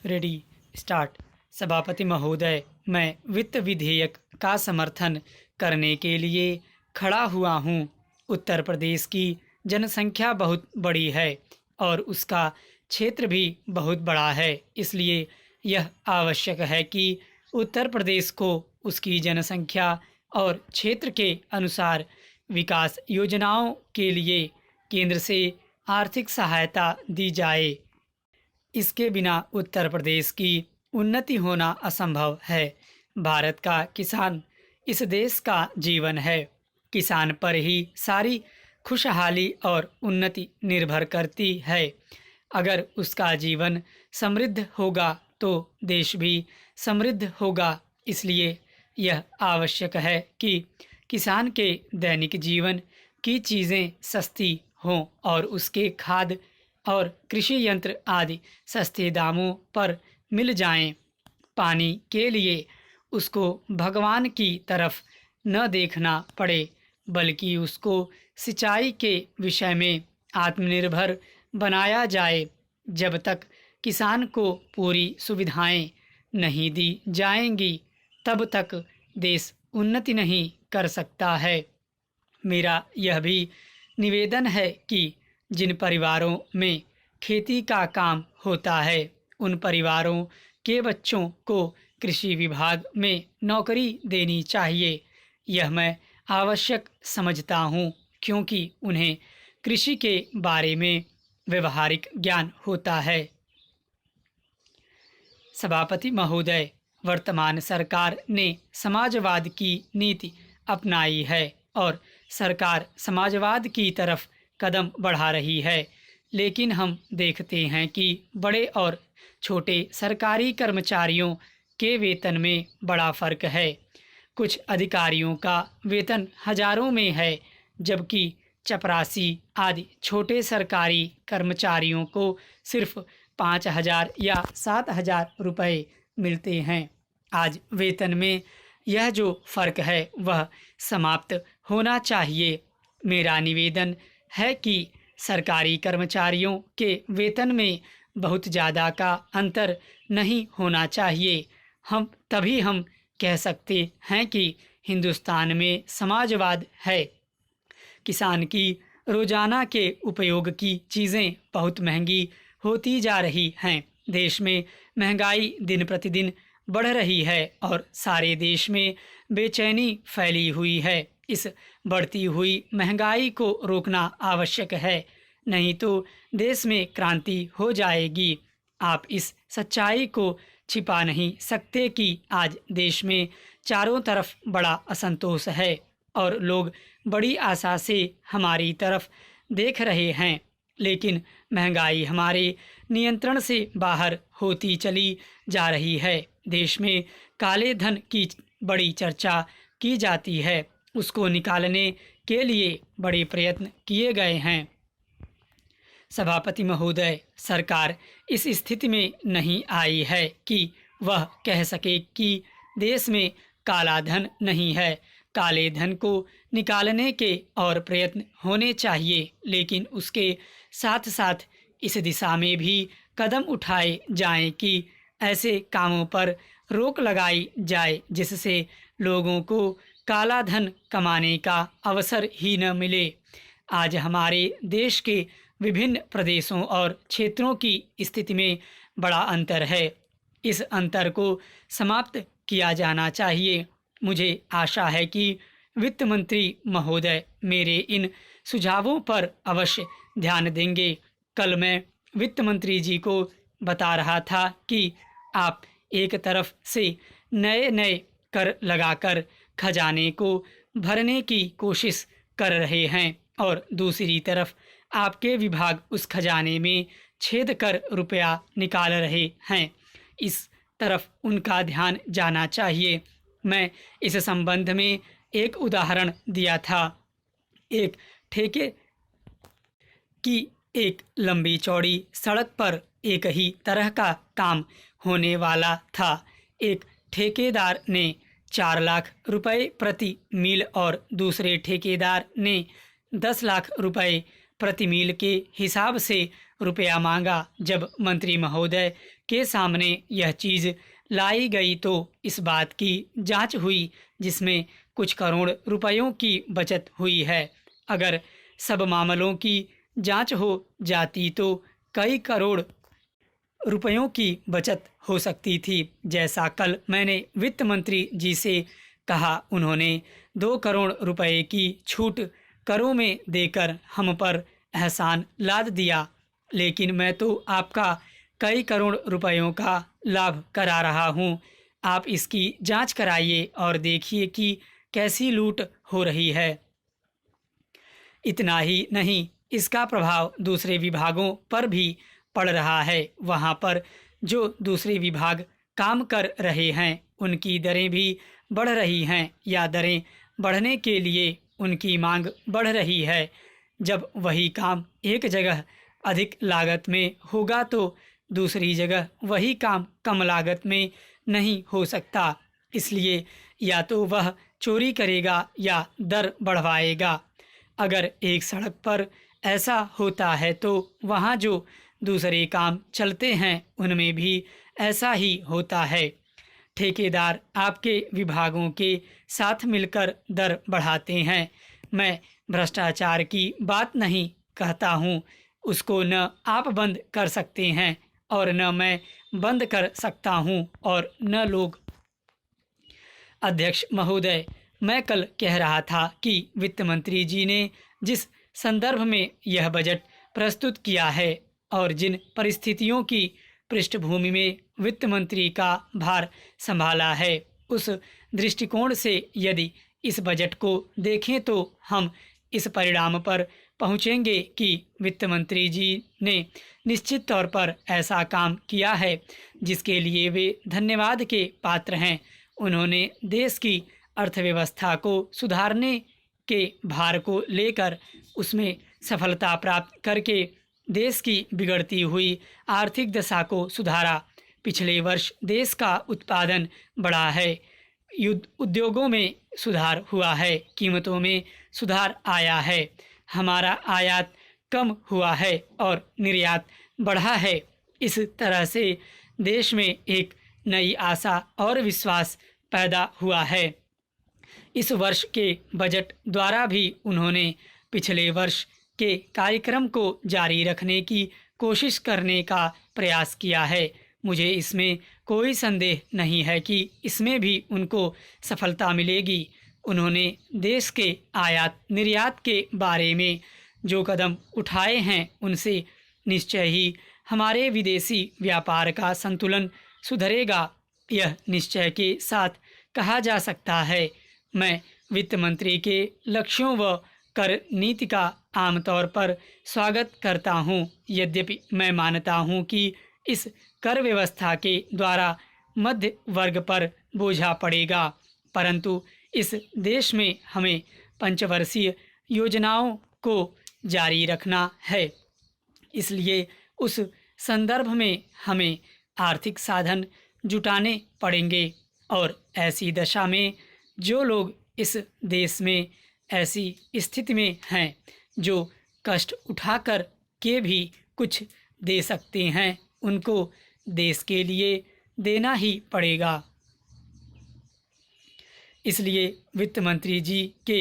Ready start. सभापति महोदय, मैं वित्त विधेयक का समर्थन करने के लिए खड़ा हुआ हूँ। उत्तर प्रदेश की जनसंख्या बहुत बड़ी है और उसका क्षेत्र भी बहुत बड़ा है, इसलिए यह आवश्यक है कि उत्तर प्रदेश को उसकी जनसंख्या और क्षेत्र के अनुसार विकास योजनाओं के लिए केंद्र से आर्थिक सहायता दी जाए। इसके बिना उत्तर प्रदेश की उन्नति होना असंभव है। भारत का किसान इस देश का जीवन है। किसान पर ही सारी खुशहाली और उन्नति निर्भर करती है। अगर उसका जीवन समृद्ध होगा तो देश भी समृद्ध होगा। इसलिए यह आवश्यक है कि किसान के दैनिक जीवन की चीज़ें सस्ती हों और उसके खाद और कृषि यंत्र आदि सस्ते दामों पर मिल जाएं। पानी के लिए उसको भगवान की तरफ न देखना पड़े, बल्कि उसको सिंचाई के विषय में आत्मनिर्भर बनाया जाए। जब तक किसान को पूरी सुविधाएं नहीं दी जाएंगी, तब तक देश उन्नति नहीं कर सकता है। मेरा यह भी निवेदन है कि जिन परिवारों में खेती का काम होता है, उन परिवारों के बच्चों को कृषि विभाग में नौकरी देनी चाहिए। यह मैं आवश्यक समझता हूँ, क्योंकि उन्हें कृषि के बारे में व्यवहारिक ज्ञान होता है। सभापति महोदय, वर्तमान सरकार ने समाजवाद की नीति अपनाई है और सरकार समाजवाद की तरफ कदम बढ़ा रही है, लेकिन हम देखते हैं कि बड़े और छोटे सरकारी कर्मचारियों के वेतन में बड़ा फर्क है। कुछ अधिकारियों का वेतन हजारों में है, जबकि चपरासी आदि छोटे सरकारी कर्मचारियों को सिर्फ 5,000 या 7,000 रुपये मिलते हैं। आज वेतन में यह जो फ़र्क है वह समाप्त होना चाहिए। मेरा निवेदन है कि सरकारी कर्मचारियों के वेतन में बहुत ज़्यादा का अंतर नहीं होना चाहिए। तभी हम कह सकते हैं कि हिंदुस्तान में समाजवाद है। किसान की रोज़ाना के उपयोग की चीज़ें बहुत महंगी होती जा रही हैं। देश में महंगाई दिन प्रतिदिन बढ़ रही है और सारे देश में बेचैनी फैली हुई है। इस बढ़ती हुई महंगाई को रोकना आवश्यक है, नहीं तो देश में क्रांति हो जाएगी। आप इस सच्चाई को छिपा नहीं सकते कि आज देश में चारों तरफ बड़ा असंतोष है और लोग बड़ी आशा से हमारी तरफ देख रहे हैं, लेकिन महंगाई हमारे नियंत्रण से बाहर होती चली जा रही है। देश में काले धन की बड़ी चर्चा की जाती है, उसको निकालने के लिए बड़े प्रयत्न किए गए हैं। सभापति महोदय, सरकार इस स्थिति में नहीं आई है कि वह कह सके कि देश में काला धन नहीं है। काले धन को निकालने के और प्रयत्न होने चाहिए, लेकिन उसके साथ साथ इस दिशा में भी कदम उठाए जाएं कि ऐसे कामों पर रोक लगाई जाए जिससे लोगों को काला धन कमाने का अवसर ही न मिले। आज हमारे देश के विभिन्न प्रदेशों और क्षेत्रों की स्थिति में बड़ा अंतर है। इस अंतर को समाप्त किया जाना चाहिए। मुझे आशा है कि वित्त मंत्री महोदय मेरे इन सुझावों पर अवश्य ध्यान देंगे। कल मैं वित्त मंत्री जी को बता रहा था कि आप एक तरफ से नए नए कर लगाकर खजाने को भरने की कोशिश कर रहे हैं और दूसरी तरफ आपके विभाग उस खजाने में छेद कर रुपया निकाल रहे हैं। इस तरफ उनका ध्यान जाना चाहिए। मैं इस संबंध में एक उदाहरण दिया था। एक ठेके की एक लंबी चौड़ी सड़क पर एक ही तरह का काम होने वाला था। एक ठेकेदार ने 4 लाख रुपए प्रति मील और दूसरे ठेकेदार ने 10 लाख रुपए प्रति मील के हिसाब से रुपया मांगा। जब मंत्री महोदय के सामने यह चीज़ लाई गई तो इस बात की जांच हुई जिसमें कुछ करोड़ रुपयों की बचत हुई है। अगर सब मामलों की जांच हो जाती तो कई करोड़ रुपयों की बचत हो सकती थी। जैसा कल मैंने वित्त मंत्री जी से कहा, उन्होंने 2 करोड़ रुपए की छूट करों में देकर हम पर एहसान लाद दिया, लेकिन मैं तो आपका कई करोड़ रुपयों का लाभ करा रहा हूँ। आप इसकी जांच कराइए और देखिए कि कैसी लूट हो रही है। इतना ही नहीं, इसका प्रभाव दूसरे विभागों पर भी पड़ रहा है। वहाँ पर जो दूसरे विभाग काम कर रहे हैं उनकी दरें भी बढ़ रही हैं या दरें बढ़ने के लिए उनकी मांग बढ़ रही है। जब वही काम एक जगह अधिक लागत में होगा तो दूसरी जगह वही काम कम लागत में नहीं हो सकता। इसलिए या तो वह चोरी करेगा या दर बढ़वाएगा। अगर एक सड़क पर ऐसा होता है तो वहाँ जो दूसरे काम चलते हैं उनमें भी ऐसा ही होता है। ठेकेदार आपके विभागों के साथ मिलकर दर बढ़ाते हैं। मैं भ्रष्टाचार की बात नहीं कहता हूँ, उसको न आप बंद कर सकते हैं और न मैं बंद कर सकता हूँ और न लोग। अध्यक्ष महोदय, मैं कल कह रहा था कि वित्त मंत्री जी ने जिस संदर्भ में यह बजट प्रस्तुत किया है और जिन परिस्थितियों की पृष्ठभूमि में वित्त मंत्री का भार संभाला है, उस दृष्टिकोण से यदि इस बजट को देखें तो हम इस परिणाम पर पहुंचेंगे कि वित्त मंत्री जी ने निश्चित तौर पर ऐसा काम किया है जिसके लिए वे धन्यवाद के पात्र हैं। उन्होंने देश की अर्थव्यवस्था को सुधारने के भार को लेकर उसमें सफलता प्राप्त करके देश की बिगड़ती हुई आर्थिक दशा को सुधारा। पिछले वर्ष देश का उत्पादन बढ़ा है, उद्योगों में सुधार हुआ है, कीमतों में सुधार आया है, हमारा आयात कम हुआ है और निर्यात बढ़ा है। इस तरह से देश में एक नई आशा और विश्वास पैदा हुआ है। इस वर्ष के बजट द्वारा भी उन्होंने पिछले वर्ष के कार्यक्रम को जारी रखने की कोशिश करने का प्रयास किया है। मुझे इसमें कोई संदेह नहीं है कि इसमें भी उनको सफलता मिलेगी। उन्होंने देश के आयात निर्यात के बारे में जो कदम उठाए हैं उनसे निश्चय ही हमारे विदेशी व्यापार का संतुलन सुधरेगा। यह निश्चय के साथ कहा जा सकता है। मैं वित्त मंत्री के लक्ष्यों व कर नीति का आमतौर पर स्वागत करता हूं। यद्यपि मैं मानता हूं कि इस कर व्यवस्था के द्वारा मध्य वर्ग पर बोझा पड़ेगा, परंतु इस देश में हमें पंचवर्षीय योजनाओं को जारी रखना है। इसलिए उस संदर्भ में हमें आर्थिक साधन जुटाने पड़ेंगे और ऐसी दशा में जो लोग इस देश में ऐसी स्थिति में हैं जो कष्ट उठाकर के भी कुछ दे सकते हैं, उनको देश के लिए देना ही पड़ेगा। इसलिए वित्त मंत्री जी के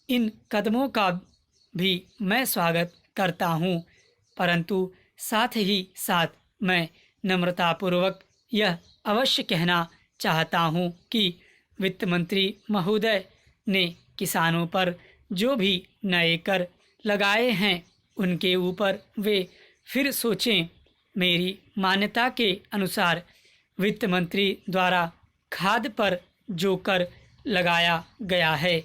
इन कदमों का भी मैं स्वागत करता हूं, परंतु साथ ही साथ मैं नम्रतापूर्वक यह अवश्य कहना चाहता हूं कि वित्त मंत्री महोदय ने किसानों पर जो भी नए कर लगाए हैं उनके ऊपर वे फिर सोचें। मेरी मान्यता के अनुसार वित्त मंत्री द्वारा खाद पर जो कर लगाया गया है,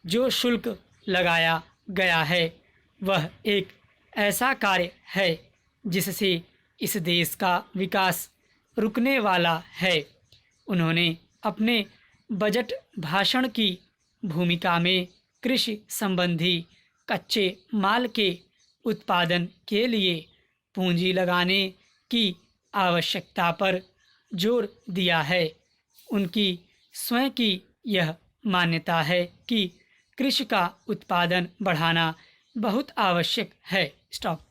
जो शुल्क लगाया गया है, वह एक ऐसा कार्य है जिससे इस देश का विकास रुकने वाला है। उन्होंने अपने बजट भाषण की भूमिका में कृषि संबंधी कच्चे माल के उत्पादन के लिए पूंजी लगाने की आवश्यकता पर जोर दिया है। उनकी स्वयं की यह मान्यता है कि कृषि का उत्पादन बढ़ाना बहुत आवश्यक है। स्टॉप।